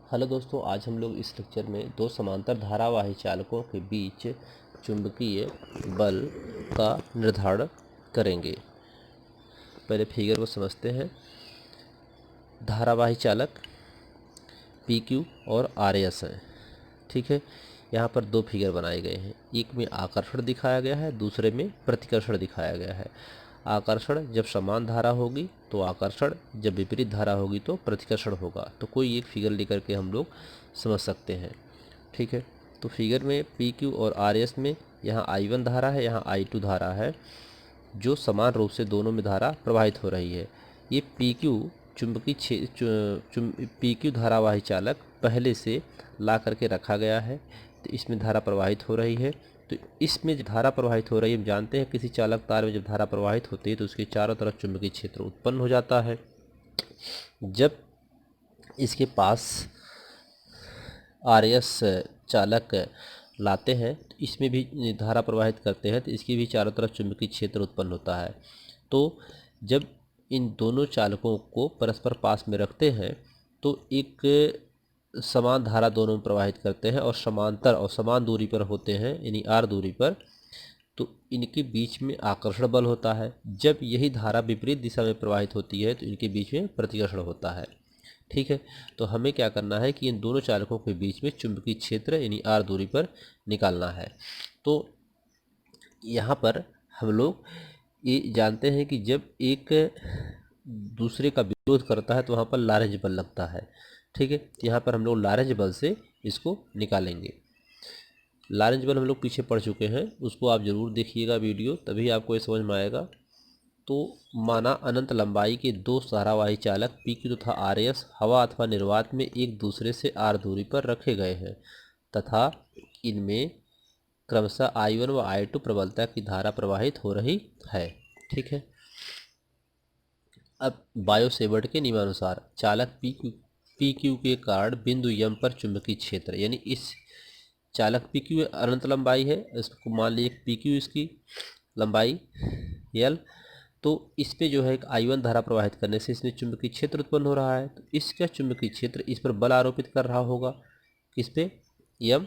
Hello दोस्तों, आज हम लोग इस लेक्चर में दो समांतर धारावाही चालकों के बीच चुंबकीय बल का निर्धारण करेंगे। पहले फिगर को समझते हैं। धारावाही चालक PQ और RS हैं। ठीक है, यहाँ पर दो फिगर बनाए गए हैं। एक में आकर्षण दिखाया गया है, दूसरे में प्रतिकर्षण दिखाया गया है। आकर्षण जब समान धारा होगी तो आकर्षण, जब विपरीत धारा होगी तो प्रतिकर्षण होगा। तो कोई एक फिगर लेकर के हम लोग समझ सकते हैं। ठीक है, तो फिगर में PQ और RS में यहाँ I1 धारा है, यहाँ I2 धारा है, जो समान रूप से दोनों में धारा प्रवाहित हो रही है। ये PQ PQ धारावाही चालक पहले से ला करके रखा गया है, तो इसमें धारा प्रवाहित हो रही है। तो इसमें जो धारा प्रवाहित हो रही है, हम जानते हैं किसी चालक तार में जब धारा प्रवाहित होती है तो उसके चारों तरफ चुंबकीय क्षेत्र उत्पन्न हो जाता है। जब इसके पास RS चालक लाते हैं तो इसमें भी धारा प्रवाहित करते हैं, तो इसकी भी चारों तरफ चुंबकीय क्षेत्र उत्पन्न होता है। तो जब इन दोनों चालकों को परस्पर पास में रखते हैं तो एक समान धारा दोनों में प्रवाहित करते हैं और समांतर और समान दूरी पर होते हैं, यानी R दूरी पर, तो इनके बीच में आकर्षण बल होता है। जब यही धारा विपरीत दिशा में प्रवाहित होती है तो इनके बीच में प्रतिकर्षण होता है। ठीक है, तो हमें क्या करना है कि इन दोनों चालकों के बीच में चुंबकीय क्षेत्र यानी R दूरी पर निकालना है। तो यहाँ पर हम लोग ये जानते हैं कि जब एक दूसरे का विरोध करता है तो वहाँ पर लारेंज बल लगता है। ठीक है, यहाँ पर हम लोग लारेंज बल से इसको निकालेंगे। लारेंज बल हम लोग पीछे पढ़ चुके हैं, उसको आप ज़रूर देखिएगा वीडियो, तभी आपको ये समझ में आएगा। तो माना अनंत लंबाई के दो धारावाही चालक PQ तथा RS हवा अथवा निर्वात में एक दूसरे से R दूरी पर रखे गए हैं तथा इनमें क्रमशः I1 व I2 प्रबलता की धारा प्रवाहित हो रही है। ठीक है, अब बायो-सेवर्ट के नियमानुसार चालक PQ के कारण बिंदु M पर चुंबकीय क्षेत्र, यानी इस चालक PQ अनंत लंबाई है, इसको मान लीजिए PQ इसकी लंबाई L, तो इस पे जो है एक I1 धारा प्रवाहित करने से इसमें चुंबकीय क्षेत्र उत्पन्न हो रहा है। तो इसका चुंबकीय क्षेत्र इस पर बल आरोपित कर रहा होगा। किस पे? M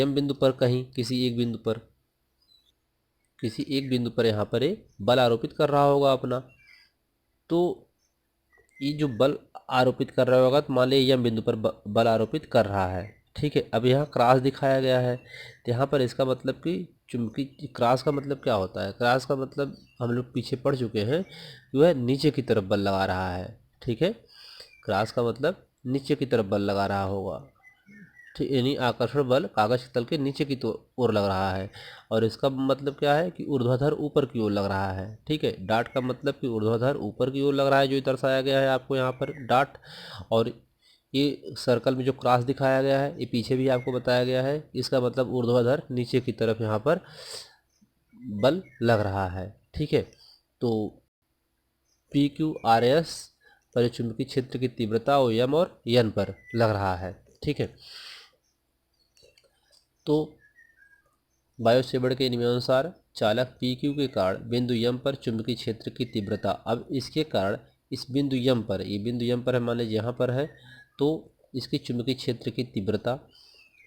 बिंदु पर, कहीं किसी एक बिंदु पर यहाँ पर एक बल आरोपित कर रहा होगा अपना। तो ये जो बल आरोपित कर रहा होगा, तो मान लीजिए M बिंदु पर बल आरोपित कर रहा है। ठीक है, अब यहाँ क्रॉस दिखाया गया है, तो यहाँ पर इसका मतलब कि चुंबकीय क्रॉस का मतलब क्या होता है? क्रॉस का मतलब हम लोग पीछे पढ़ चुके हैं कि वह नीचे की तरफ बल लगा रहा है। ठीक है, क्रॉस का मतलब नीचे की तरफ बल लगा रहा होगा। ठीक, यानी आकर्षण बल कागज के तल के नीचे की ओर लग रहा है, और इसका मतलब क्या है कि ऊर्ध्वाधर ऊपर की ओर लग रहा है। ठीक है, डाट का मतलब कि ऊर्ध्वाधर ऊपर की ओर लग रहा है, जो दर्शाया गया है आपको यहाँ पर डाट। और ये सर्कल में जो क्रॉस दिखाया गया है, ये पीछे भी आपको बताया गया है, इसका मतलब ऊर्ध्वाधर नीचे की तरफ यहाँ पर बल लग रहा है। ठीक है, तो PQRS पर चुंबकीय क्षेत्र की तीव्रता M और N पर लग रहा है। ठीक है, तो बायो-सेवर्ट के नियमानुसार चालक PQ के कारण बिंदु M पर चुंबकीय क्षेत्र की तीव्रता, अब इसके कारण इस बिंदु M पर, ये बिंदु M पर है, मान लीजिए यहाँ पर है, तो इसके चुंबकीय क्षेत्र की तीव्रता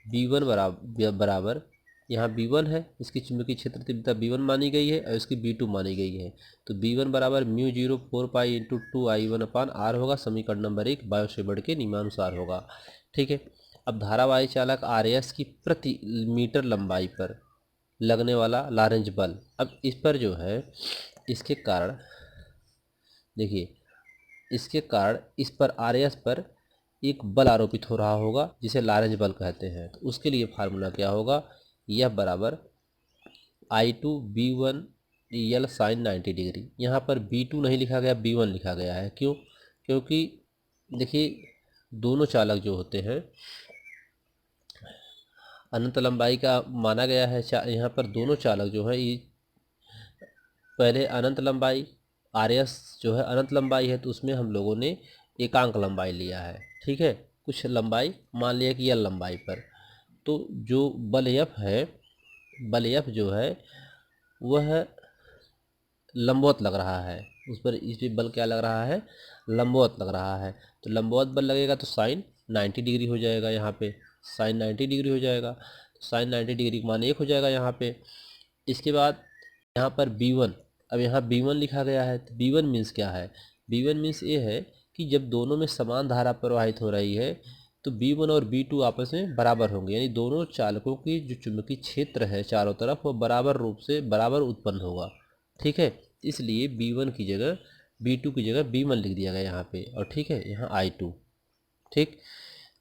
B1 बराबर यहाँ B1 है, इसकी चुंबकीय क्षेत्र तीव्रता B1 मानी गई है और इसकी B2 मानी गई है। तो B1 बराबर μ0 4 पाई इंटू 2I1/R होगा। समीकरण नंबर 1 बायो-सेवर्ट के नियमानुसार होगा। ठीक है, अब धारावाही चालक RS की प्रति मीटर लंबाई पर लगने वाला लारेंज बल, अब इस पर जो है, इसके कारण देखिए, इसके कारण इस पर RS पर एक बल आरोपित हो रहा होगा जिसे लारेंज बल कहते हैं। तो उसके लिए फार्मूला क्या होगा? यह बराबर I2 B1 L sine 90 degree. यहाँ पर B2 नहीं लिखा गया, B1 लिखा गया है। क्यों? क्योंकि देखिए, दोनों चालक जो होते हैं अनंत लंबाई का माना गया है, यहाँ पर दोनों चालक जो है, ये पहले अनंत लंबाई RS जो है अनंत लंबाई है, तो उसमें हम लोगों ने एकांक लंबाई लिया है। ठीक है, कुछ लंबाई मान लिया कि L लंबाई पर, तो जो बल F है, बल F जो है वह लंबवत लग रहा है उस पर। इस पर बल क्या लग रहा है? लंबवत लग रहा है। तो लंबवत बल लगेगा तो साइन 90 डिग्री हो जाएगा, यहाँ पे साइन 90 डिग्री हो जाएगा, साइन 90 डिग्री का मान 1 हो जाएगा यहाँ पे। इसके बाद यहाँ पर B1, अब यहाँ B1 लिखा गया है, तो B1 मीन्स क्या है? B1 मीन्स ये है कि जब दोनों में समान धारा प्रवाहित हो रही है तो B1 और B2 आपस में बराबर होंगे, यानी दोनों चालकों की जो चुंबकीय क्षेत्र है चारों तरफ वो बराबर रूप से बराबर उत्पन्न होगा। ठीक है, इसलिए B1 की जगह B2 की जगह B1 लिख दिया गया यहाँ पे, और ठीक है यहाँ I2। ठीक,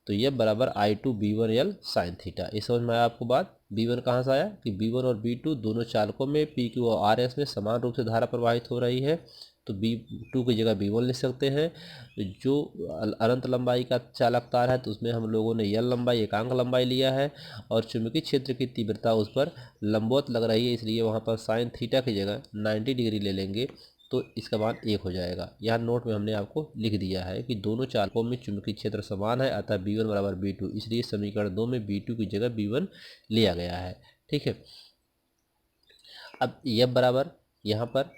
तो यह बराबर I2 B1 L sine theta. ये समझ में आया आपको बात? B1 कहाँ से आया कि B1 और B2 दोनों चालकों में PQ और RS में समान रूप से धारा प्रवाहित हो रही है, तो B2 की जगह B1 लिख सकते हैं। जो अनंत लंबाई का चालक तार है तो उसमें हम लोगों ने L लंबाई, एकांक लंबाई लिया है, और चुंबकीय क्षेत्र की तीव्रता उस पर लंबवत लग रही है, इसलिए वहाँ पर साइन थीटा की जगह 90 डिग्री ले लेंगे तो इसका मान 1 हो जाएगा। यहाँ नोट में हमने आपको लिख दिया है कि दोनों चालकों में चुंबकीय क्षेत्र समान है, अतः B1 बराबर B2, इसलिए समीकरण 2 में B2 की जगह B1 लिया गया है। ठीक है, अब यह बराबर यहाँ पर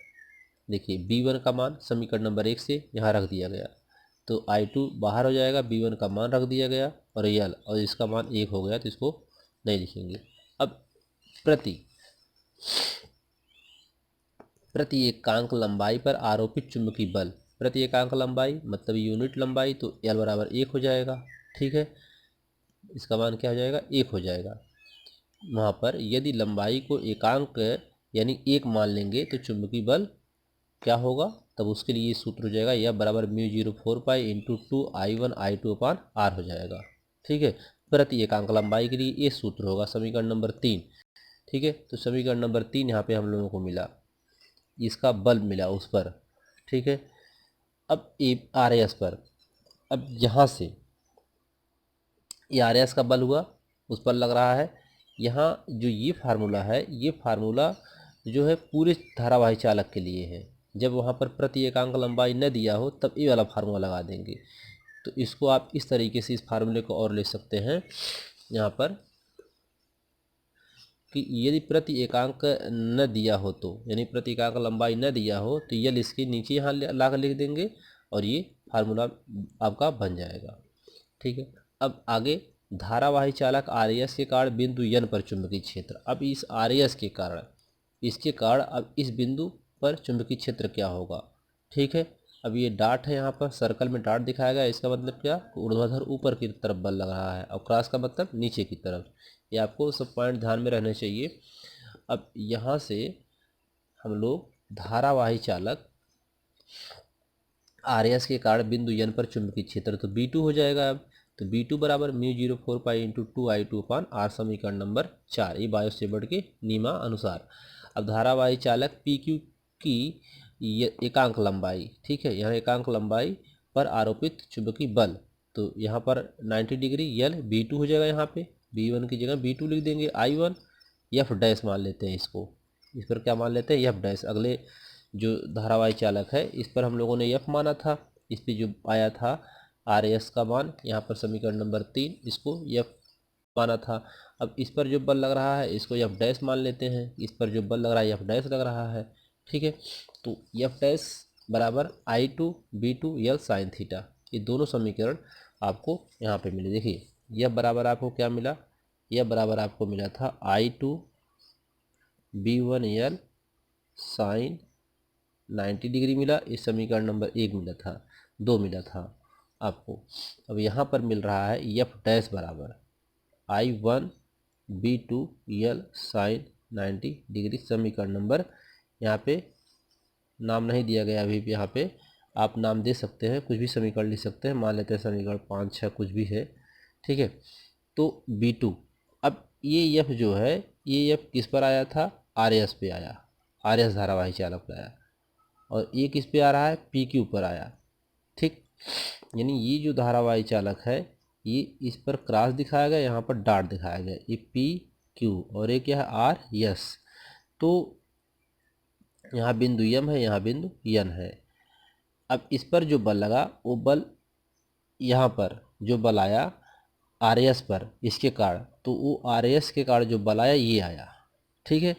देखिए B1 का मान समीकरण नंबर 1 से यहाँ रख दिया गया, तो I2 बाहर हो जाएगा, B1 का मान रख दिया गया, और L और इसका मान 1 हो गया, तो इसको नहीं लिखेंगे। अब प्रति एकांक लंबाई पर आरोपित चुंबकीय बल, प्रति एकांक लंबाई मतलब यूनिट लंबाई, तो L बराबर 1 हो जाएगा। ठीक है, इसका मान क्या हो जाएगा? 1 हो जाएगा। वहाँ पर यदि लंबाई को एकांक यानी 1 मान लेंगे तो चुंबकीय बल क्या होगा? तब उसके लिए ये सूत्र हो जाएगा यह बराबर μ04 पाई इंटू 2I1I2 अपान R हो जाएगा। ठीक है, प्रति एकांक लंबाई के लिए ये सूत्र होगा समीकरण नंबर 3। ठीक है, तो समीकरण नंबर 3 यहाँ पे हम लोगों को मिला, इसका बल मिला उस पर। ठीक है, अब RS पर, अब यहाँ से ये RS का बल हुआ उस पर लग रहा है। यहाँ जो ये फार्मूला है, ये फार्मूला जो है पूरे धारावाही चालक के लिए है। जब वहाँ पर प्रति एकांक लंबाई न दिया हो तब ये वाला फार्मूला लगा देंगे। तो इसको आप इस तरीके से इस फार्मूले को और ले सकते हैं यहाँ पर कि यदि प्रति एकांक न दिया हो तो, यानी प्रति एकांक लंबाई न दिया हो तो यल इसके नीचे यहाँ ला कर लिख देंगे और ये फार्मूला आपका बन जाएगा। ठीक है, अब आगे धारावाही चालक आरएस के कारण बिंदु यन पर चुंबकीय क्षेत्र। अब इस आरएस के कारण, इसके कारण अब इस बिंदु पर चुंबकीय क्षेत्र क्या होगा? ठीक है, अब ये डाट है, यहाँ पर सर्कल में डाट दिखाया गया, इसका मतलब क्या? ऊर्ध्वाधर ऊपर की तरफ बल लग रहा है, और क्रॉस का मतलब नीचे की तरफ। ये आपको सब पॉइंट ध्यान में रहने चाहिए। अब यहाँ से हम लोग धारावाही चालक आरएस के कारण बिंदु यन पर चुंबकीय क्षेत्र, तो B2 हो जाएगा। अब तो B2 बराबर μ04 पाई इंटू 2I2 अपान R, समीकरण नंबर 4, ये बायो सेवर्ट के नियमा अनुसार। अब धारावाही चालक PQ की एकांक लंबाई, ठीक है, यहाँ एकांक लंबाई पर आरोपित चुंबकीय बल, तो यहाँ पर 90 डिग्री L B2 हो जाएगा। यहाँ पे B1 की जगह B2 लिख देंगे। I1 F डैश मान लेते हैं, इसको इस पर क्या मान लेते हैं? F dash. अगले जो धारावाही चालक है इस पर हम लोगों ने F माना था, इस पर जो आया था RS का मान, यहाँ पर समीकरण नंबर 3, इसको F माना था। अब इस पर जो बल लग रहा है इसको F डैश मान लेते हैं, इस पर जो बल लग रहा है F डैश लग रहा है। ठीक है, तो F डैश बराबर I2 B2 L sine theta, ये दोनों समीकरण आपको यहाँ पे मिले। देखिए यह बराबर आपको क्या मिला? यह बराबर आपको मिला था I2 B1 L sine 90 degree मिला, इस समीकरण नंबर 1 मिला था, 2 मिला था आपको। अब यहाँ पर मिल रहा है F डैश बराबर I1 B2 L sine 90 degree, समीकरण नंबर, यहाँ पे नाम नहीं दिया गया अभी भी, यहाँ पे आप नाम दे सकते हैं, कुछ भी समीकरण लिख सकते हैं, मान लेते हैं समीकरण 5 6 कुछ भी है। ठीक है, तो B2, अब ये F जो है ये F किस पर आया था? RS पे आया, RS धारावाही चालक पर आया, और ये किस पे आ रहा है? PQ पर आया। ठीक, यानी ये जो धारावाही चालक है ये इस पर क्रॉस दिखाया गया, यहाँ पर डॉट दिखाया गया, ये PQ और ये क्या है? RS। तो यहाँ बिंदु M है, यहाँ बिंदु N है। अब इस पर जो बल लगा वो बल, यहाँ पर जो बल आया RS पर इसके कारण, तो वो RS के कारण जो बल आया ये आया। ठीक है,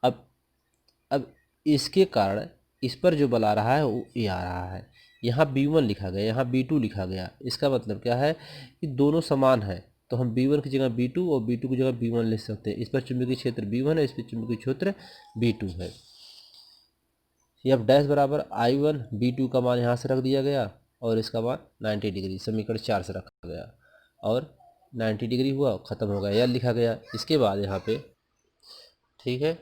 अब इसके कारण इस पर जो बल आ रहा है वो ये आ रहा है, यहाँ B1 लिखा गया, यहाँ B2 लिखा गया, इसका मतलब क्या है कि दोनों समान है, तो हम B1 की जगह B2 और B2 की जगह B1 लिख सकते हैं। इस पर चुंबकीय क्षेत्र B1 है, इस पर चुंबकीय क्षेत्र B2 है। एफ डैश बराबर I1 B2 का मान यहाँ से रख दिया गया और इसका मान 90 डिग्री समीकरण 4 से रखा गया और 90 डिग्री हुआ, ख़त्म हो गया, यह लिखा गया। इसके बाद यहाँ पे ठीक है,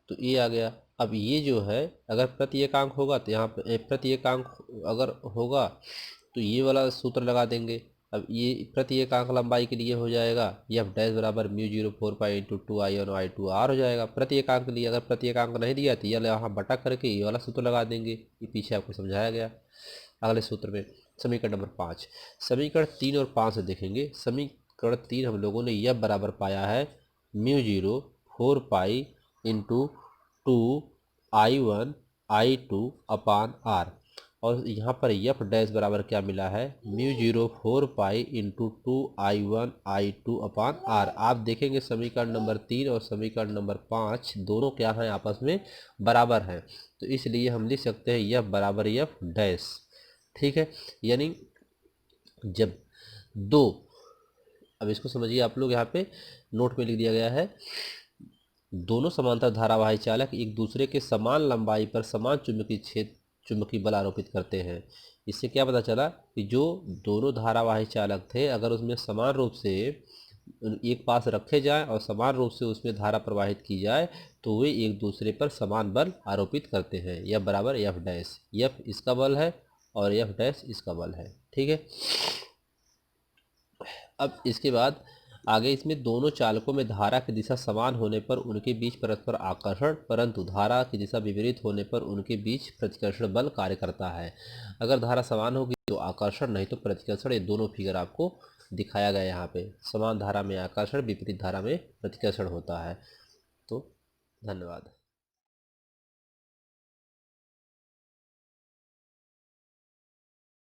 तो ये आ गया। अब ये जो है अगर प्रति एकांक होगा तो यहाँ पे प्रति एकांक अगर होगा तो ये वाला सूत्र लगा देंगे। अब ये प्रति एकांक लंबाई के लिए हो जाएगा एफ डैश बराबर μ04 इंटू 2I1 I2R हो जाएगा प्रति एकांक के लिए। अगर प्रति एकांक नहीं दिया तो ये यहाँ बटा करके ये वाला सूत्र लगा देंगे, ये पीछे आपको समझाया गया। अगले सूत्र में समीकरण नंबर 5, समीकरण 3 और 5 से देखेंगे। समीकरण 3 हम लोगों ने यह बराबर पाया है μ04 इंटू 2I1 I2 अपान R, और यहाँ पर एफ डैश बराबर क्या मिला है μ04 इंटू 2I1 I2 अपान R। आप देखेंगे समीकरण नंबर 3 और समीकरण नंबर 5 दोनों क्या हैं, आपस में बराबर हैं, तो इसलिए हम लिख सकते हैं एफ बराबर एफ डैश। ठीक है, यानी जब दो, अब इसको समझिए आप लोग, यहाँ पे नोट में लिख दिया गया है, दोनों समांतर धारावाही चालक एक दूसरे के समान लंबाई पर समान चुंबकीय बल आरोपित करते हैं। इससे क्या पता चला कि जो दोनों धारावाही चालक थे अगर उसमें समान रूप से एक पास रखे जाएं और समान रूप से उसमें धारा प्रवाहित की जाए तो वे एक दूसरे पर समान बल आरोपित करते हैं। यह बराबर एफ डैश, एफ इसका बल है और एफ डैश इसका बल है। ठीक है, अब इसके बाद आगे इसमें दोनों चालकों में धारा की दिशा समान होने पर उनके बीच परस्पर आकर्षण, परंतु धारा की दिशा विपरीत होने पर उनके बीच प्रतिकर्षण बल कार्य करता है। अगर धारा समान होगी तो आकर्षण, नहीं तो प्रतिकर्षण। ये दोनों फिगर आपको दिखाया गया यहाँ पे, समान धारा में आकर्षण, विपरीत धारा में प्रतिकर्षण होता है। तो धन्यवाद।